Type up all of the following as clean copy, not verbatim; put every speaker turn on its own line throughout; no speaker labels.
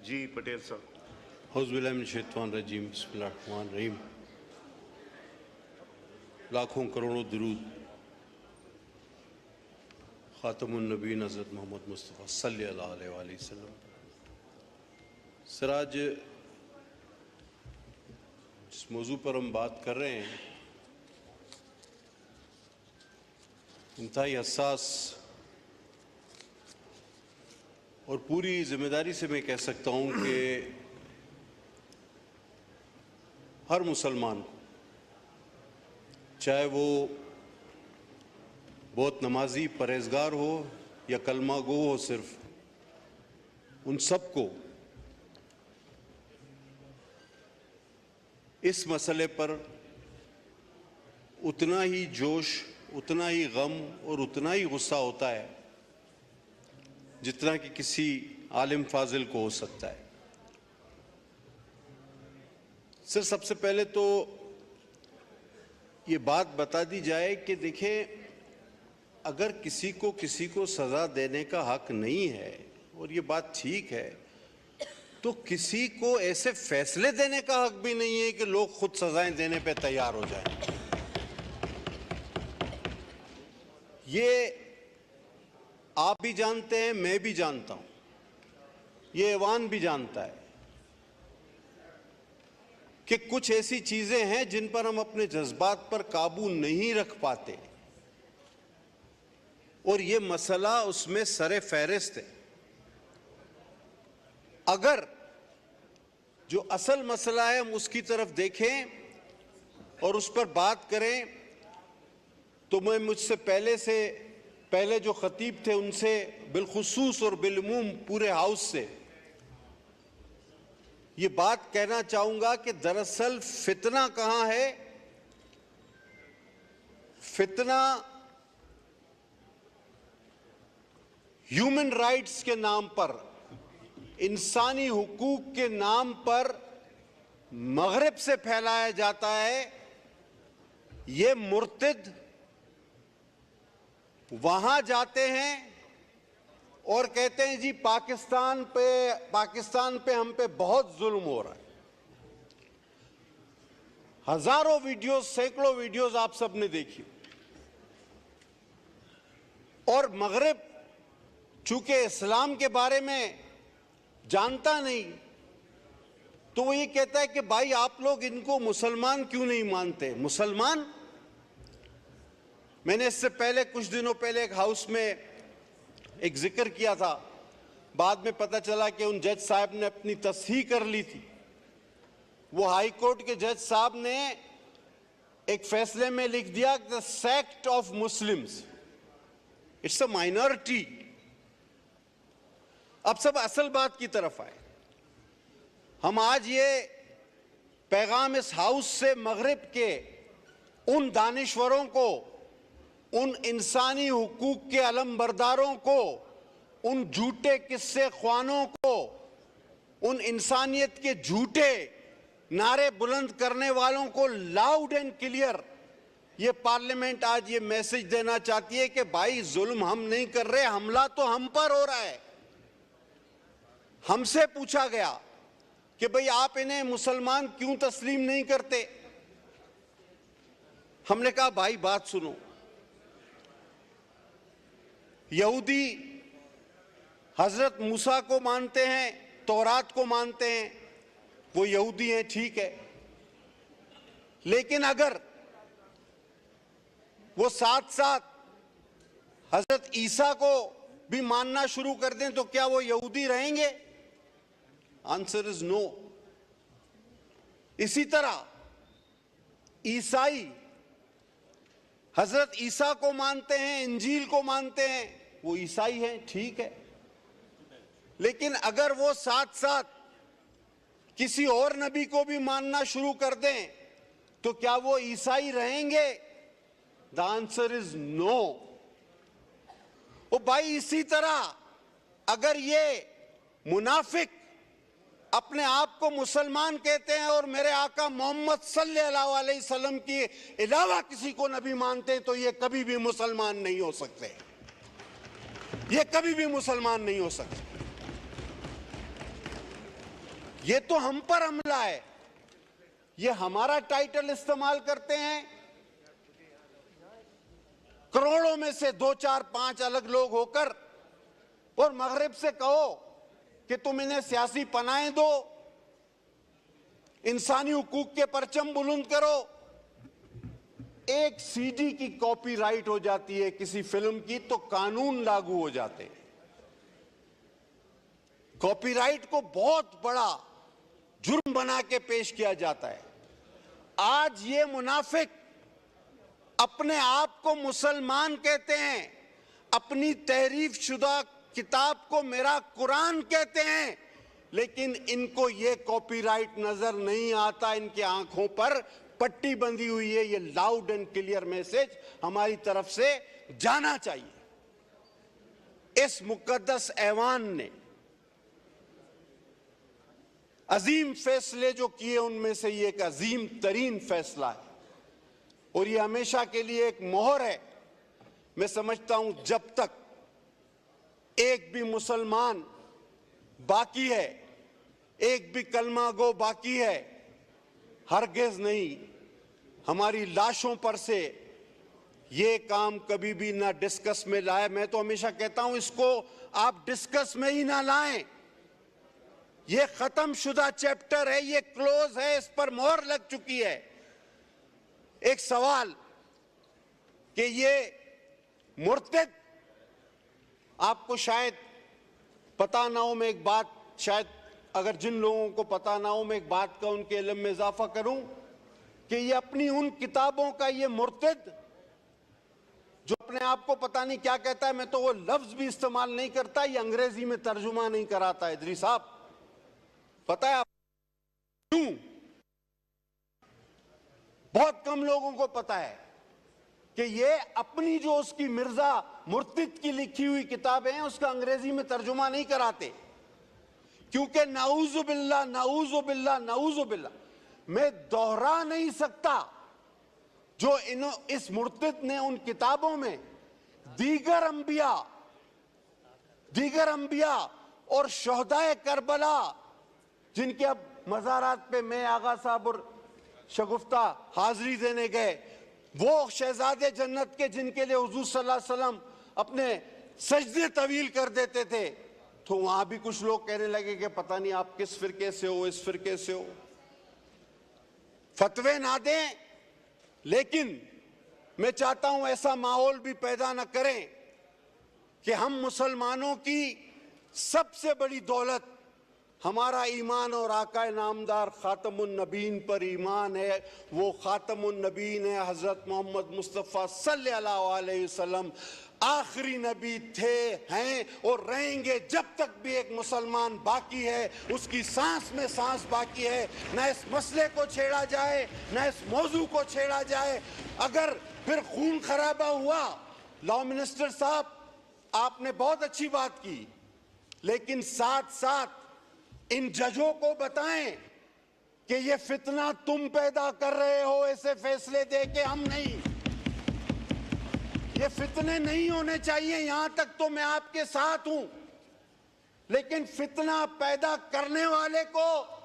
जी पटेल साहब।
हौज़बिल्लाहिमिनश्शैतानिर्रजीम, बिस्मिल्लाहिर्रहमानिर्रहीम। लाखों करोड़ों दुरूद ख़ातमुन नबीय्यीन हज़रत मोहम्मद मुस्तफ़ा सल्लल्लाहु अलैहि वसल्लम। सिराज, जिस मौजू पर हम बात कर रहे हैं इंतहाई हसास और पूरी जिम्मेदारी से मैं कह सकता हूँ कि हर मुसलमान को, चाहे वो बहुत नमाजी परहेजगार हो या कलमा गो हो, सिर्फ उन सबको इस मसले पर उतना ही जोश, उतना ही गम और उतना ही गुस्सा होता है जितना कि किसी आलिम फाजिल को हो सकता है। सर, सबसे पहले तो ये बात बता दी जाए कि देखें, अगर किसी को सज़ा देने का हक नहीं है, और ये बात ठीक है, तो किसी को ऐसे फैसले देने का हक भी नहीं है कि लोग खुद सजाएं देने पे तैयार हो जाएं। ये आप भी जानते हैं, मैं भी जानता हूं, ये ऐवान भी जानता है कि कुछ ऐसी चीजें हैं जिन पर हम अपने जज्बात पर काबू नहीं रख पाते, और ये मसला उसमें सरे फहरिस्त है। अगर जो असल मसला है हम उसकी तरफ देखें और उस पर बात करें, तो मैं मुझसे पहले जो खतीब थे उनसे बिलखुसूस और बिलउमूम पूरे हाउस से ये बात कहना चाहूंगा कि दरअसल फितना कहां है। फितना ह्यूमन राइट्स के नाम पर, इंसानी हुकूक के नाम पर मगरिब से फैलाया जाता है। ये मुर्तिद वहां जाते हैं और कहते हैं जी पाकिस्तान पे हम पे बहुत जुल्म हो रहा है। हजारों वीडियोस, सैकड़ों वीडियोस आप सबने देखी, और मगरिब चूंकि इस्लाम के बारे में जानता नहीं, तो वो ये कहता है कि भाई आप लोग इनको मुसलमान क्यों नहीं मानते। मुसलमान, मैंने इससे पहले कुछ दिनों पहले एक हाउस में एक जिक्र किया था, बाद में पता चला कि उन जज साहब ने अपनी तस्हीह कर ली थी। वो हाई कोर्ट के जज साहब ने एक फैसले में लिख दिया, the sect of Muslims, it's a minority. अब सब असल बात की तरफ आए। हम आज ये पैगाम इस हाउस से मगरिब के उन दानिश्वरों को, उन इंसानी हुकूक के अलमबरदारों को, उन झूठे किस्से ख्वानों को, उन इंसानियत के झूठे नारे बुलंद करने वालों को लाउड एंड क्लियर ये पार्लियामेंट आज ये मैसेज देना चाहती है कि भाई जुल्म हम नहीं कर रहे, हमला तो हम पर हो रहा है। हमसे पूछा गया कि भाई आप इन्हें मुसलमान क्यों तस्लीम नहीं करते। हमने कहा भाई बात सुनो, यहूदी हजरत मूसा को मानते हैं, तौरात को मानते हैं, वो यहूदी हैं, ठीक है, लेकिन अगर वो साथ साथ हजरत ईसा को भी मानना शुरू कर दें तो क्या वो यहूदी रहेंगे? Answer is no. इसी तरह ईसाई हजरत ईसा को मानते हैं, इंजील को मानते हैं, वो ईसाई हैं, ठीक है, लेकिन अगर वो साथ साथ किसी और नबी को भी मानना शुरू कर दें तो क्या वो ईसाई रहेंगे? The answer is no. ओ भाई, इसी तरह अगर ये मुनाफिक अपने आप को मुसलमान कहते हैं और मेरे आका मोहम्मद सल्लल्लाहु अलैहि वसल्लम के अलावा किसी को नबी मानते हैं, तो ये कभी भी मुसलमान नहीं हो सकते, ये कभी भी मुसलमान नहीं हो सकते। ये तो हम पर हमला है। ये हमारा टाइटल इस्तेमाल करते हैं, करोड़ों में से 2, 4, 5 अलग लोग होकर, और मगरिब से कहो कि तुम इन्हें सियासी पनाहें दो, इंसानी हुकूक के परचम बुलंद करो। एक सीडी की कॉपीराइट हो जाती है किसी फिल्म की तो कानून लागू हो जाते हैं। कॉपीराइट को बहुत बड़ा जुर्म बना के पेश किया जाता है। आज ये मुनाफिक अपने आप को मुसलमान कहते हैं, अपनी तहरीफ शुदा किताब को मेरा कुरान कहते हैं, लेकिन इनको ये कॉपीराइट नजर नहीं आता। इनके आंखों पर पट्टी बंधी हुई है। ये लाउड एंड क्लियर मैसेज हमारी तरफ से जाना चाहिए। इस मुकद्दस ऐवान ने अजीम फैसले जो किए, उनमें से ये एक अजीम तरीन फैसला है और ये हमेशा के लिए एक मोहर है। मैं समझता हूं जब तक एक भी मुसलमान बाकी है, एक भी कलमा गो बाकी है, हरगिज़ नहीं हमारी लाशों पर से ये काम कभी भी ना डिस्कस में लाए। मैं तो हमेशा कहता हूं इसको आप डिस्कस में ही ना लाएं। ये खत्म शुदा चैप्टर है, ये क्लोज है, इस पर मोहर लग चुकी है। एक सवाल कि ये मुर्तद, आपको शायद पता ना हो, मैं एक बात, शायद अगर जिन लोगों को पता ना हो, मैं एक बात का उनके इल्म में इजाफा करूं कि ये अपनी उन किताबों का ये मुर्तद जो अपने आप को पता नहीं क्या कहता है, मैं तो वो लफ्ज भी इस्तेमाल नहीं करता, ये अंग्रेजी में तर्जुमा नहीं कराता। इदरी साहब, पता है आप क्यों? बहुत कम लोगों को पता है कि ये अपनी जो उसकी मिर्जा मुर्तिद की लिखी हुई किताबें हैं उसका अंग्रेजी में तर्जुमा नहीं कराते, क्योंकि नाऊजुबिल्लाह नाऊजुबिल्लाह नाऊजुबिल्लाह मैं दोहरा नहीं सकता जो इस मुर्तिद ने उन किताबों में दीगर अंबिया और शोहदाए करबला, जिनके अब मज़ारात पे मैं आगा साहब और शगुफ्ता हाजिरी देने गए, वो शहजादे जन्नत के जिनके लिए हुजूर सल्लल्लाहु अलैहि वसल्लम अपने सजदे तवील कर देते थे, तो वहां भी कुछ लोग कहने लगे कि पता नहीं आप किस फिरके से हो, इस फिरके से हो। फतवे ना दें, लेकिन मैं चाहता हूं ऐसा माहौल भी पैदा न करें कि हम मुसलमानों की सबसे बड़ी दौलत हमारा ईमान और आका नामदार खातमुन नबीन पर ईमान है। वो खातमुन नबीन है, हजरत मोहम्मद मुस्तफ़ा सल्लल्लाहु अलैहि वसल्लम आखिरी नबी थे, हैं और रहेंगे जब तक भी एक मुसलमान बाकी है, उसकी सांस में सांस बाकी है। न इस मसले को छेड़ा जाए, न इस मौजू को छेड़ा जाए। अगर फिर खून खराबा हुआ, लॉ मिनिस्टर साहब आपने बहुत अच्छी बात की, लेकिन साथ साथ इन जजों को बताएं कि ये फितना तुम पैदा कर रहे हो, ऐसे फैसले दे के हम नहीं। ये फितने नहीं होने चाहिए, यहां तक तो मैं आपके साथ हूं, लेकिन फितना पैदा करने वाले को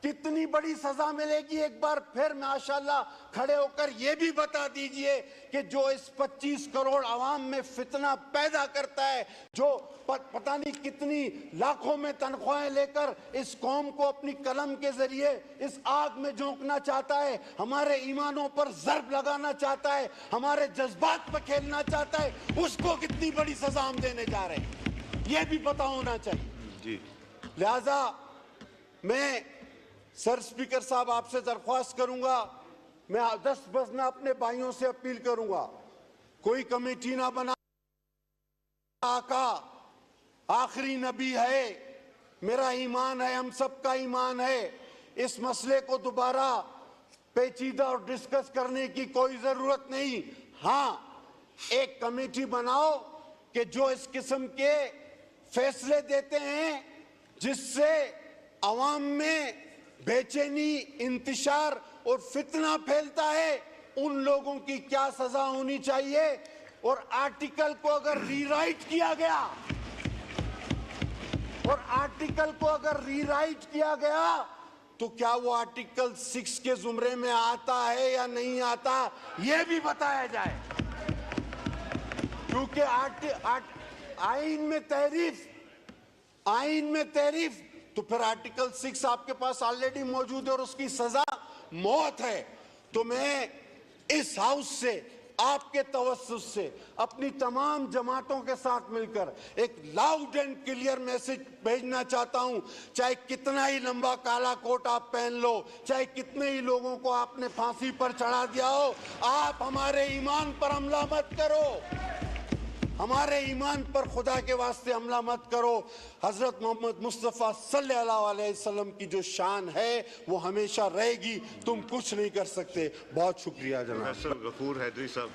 कितनी बड़ी सजा मिलेगी, एक बार फिर माशाल्लाह खड़े होकर यह भी बता दीजिए कि जो इस 25 करोड़ आवाम में फितना पैदा करता है, जो पता नहीं कितनी लाखों में तनख्वाहें लेकर इस कौम को अपनी कलम के जरिए इस आग में झोंकना चाहता है, हमारे ईमानों पर ज़र्ब लगाना चाहता है, हमारे जज्बात पर खेलना चाहता है, उसको कितनी बड़ी सजा हम देने जा रहे हैं, यह भी पता होना चाहिए जी। लिहाजा मैं सर स्पीकर साहब आपसे दरख्वास्त करूंगा, मैं 10 बस में अपने भाइयों से अपील करूंगा, कोई कमेटी ना बना, आका आखिरी नबी है, मेरा ईमान है, हम सबका ईमान है, इस मसले को दोबारा पेचीदा और डिस्कस करने की कोई जरूरत नहीं। हाँ, एक कमेटी बनाओ कि जो इस किस्म के फैसले देते हैं जिससे अवाम में बेचैनी, इंतशार और फितना फैलता है, उन लोगों की क्या सजा होनी चाहिए, और आर्टिकल को अगर रीराइट किया गया और आर्टिकल को अगर रीराइट किया गया तो क्या वो आर्टिकल 6 के जुमरे में आता है या नहीं आता, यह भी बताया जाए। क्योंकि आइन में तहरीफ तो फिर आर्टिकल 6 आपके पास ऑलरेडी मौजूद है और उसकी सजा मौत है। तो मैं इस हाउस से, आपके तवज्जुह से, अपनी तमाम जमातों के साथ मिलकर एक लाउड एंड क्लियर मैसेज भेजना चाहता हूं। चाहे कितना ही लंबा काला कोट आप पहन लो, चाहे कितने ही लोगों को आपने फांसी पर चढ़ा दिया हो, आप हमारे ईमान पर हमला मत करो। हमारे ईमान पर खुदा के वास्ते हमला मत करो। हजरत मोहम्मद मुस्तफ़ा सल्लल्लाहु अलैहि वसल्लम की जो शान है वो हमेशा रहेगी, तुम कुछ नहीं कर सकते। बहुत शुक्रिया जनाब।
प्रोफेसर गफूर हैदरी साहब।